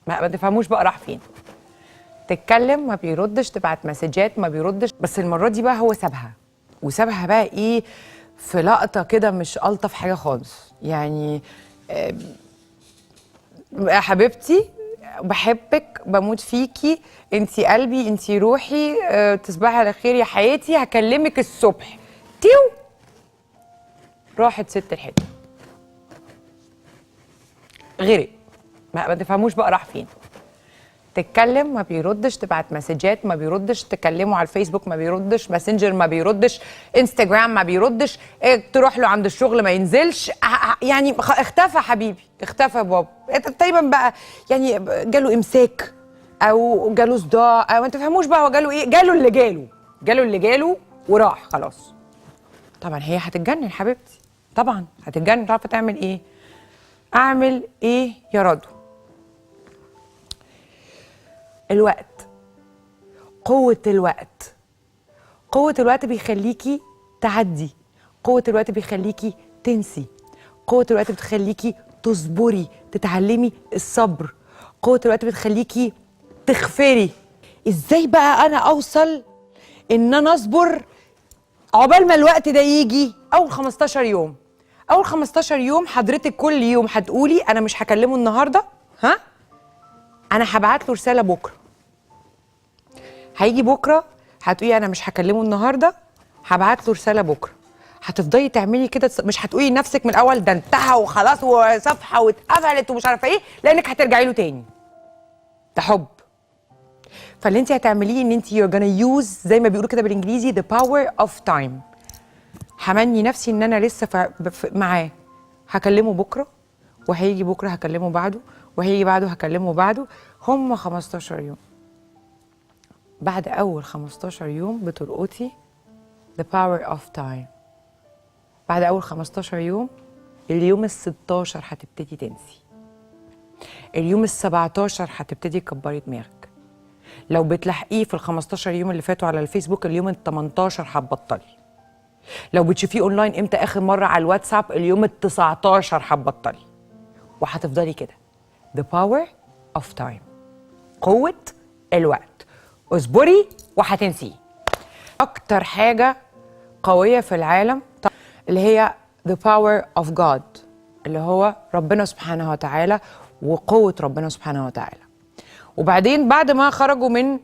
ما تفهموش بقى راح فين. تتكلم ما بيردش، تبعت مسجات ما بيردش. بس المره دي بقى هو سابها، وسابها بقى ايه في لقطه كده مش الطف حاجه خالص. يعني يا حبيبتي بحبك بموت فيكي، انتي قلبي انتي روحي، تصبحي على خير يا حياتي، هكلمك الصبح. تيو راحت ست الحته، غرق. ما تفهموش بقى راح فين. تتكلم ما بيردش، تبعت مسجات ما بيردش، تكلمه على الفيسبوك ما بيردش، ماسنجر ما بيردش، انستجرام ما بيردش، تروح له عند الشغل ما ينزلش. يعني اختفى حبيبي، اختفى بابا تقريبا بقى. يعني جاله امساك او جاله صداع او ما تفهموش بقى هو جاله ايه. جاله اللي جاله وراح خلاص. طبعا هي هتتجنن حبيبتي، طبعا هتتجنن. مش عارفه تعمل ايه. اعمل ايه يا رضوى؟ الوقت، قوة الوقت. قوة الوقت بيخليكي تعدي، قوة الوقت بيخليكي تنسي، قوة الوقت بتخليكي تصبري، تتعلمي الصبر، قوة الوقت بتخليكي تغفري. ازاي بقى انا اوصل ان انا اصبر عقبال ما الوقت ده يجي؟ اول 15 يوم، اول 15 يوم حضرتك كل يوم هتقولي انا مش هكلمه النهارده، ها انا هبعت له رسالة بكره. هيجي بكره هتقولي انا مش هكلمه النهارده، هبعت له رساله بكره. هتفضلي تعملي كده، مش هتقولي لنفسك من الاول ده انتهى وخلاص وصفحه واتقفلت ومش عارفه ايه، لانك هترجعي له تاني. ده حب. فاللي انت هتعمليه ان انت you're gonna use زي ما بيقولوا كده بالانجليزي the power of time. همني نفسي ان انا لسه معاه، هكلمه بكره، وهيجي بكره هكلمه بعده، وهيجي بعده هكلمه بعده. هم 15 يوم. بعد أول 15 يوم بتلقطي the power of time. بعد أول 15 يوم، اليوم ال16 هتبتدي تنسي، اليوم ال17 هتبتدي تكبري دماغك. لو بتلاحقيه في ال15 يوم اللي فاتوا على الفيسبوك، اليوم ال18 هتبطلي. لو بتشوفيه اونلاين امتى اخر مرة على الواتساب، اليوم ال19 هتبطلي. وهتفضلي كده. the power of time. قوة الوقت. اصبري وهتنسيه. اكتر حاجه قويه في العالم اللي هي the power of God، اللي هو ربنا سبحانه وتعالى وقوه ربنا سبحانه وتعالى. وبعدين بعد ما خرجوا من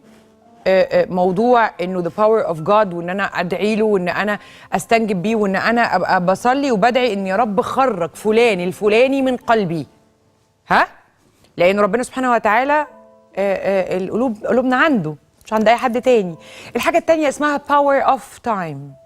موضوع انه the power of God، وان انا ادعي له، وان انا استنجب بيه، وان انا ابقى بصلي وبدعي ان يا رب خرج فلان الفلاني من قلبي، ها، لان ربنا سبحانه وتعالى قلوبنا عنده، مش عند اي حد تاني. الحاجه التانيه اسمها power of time.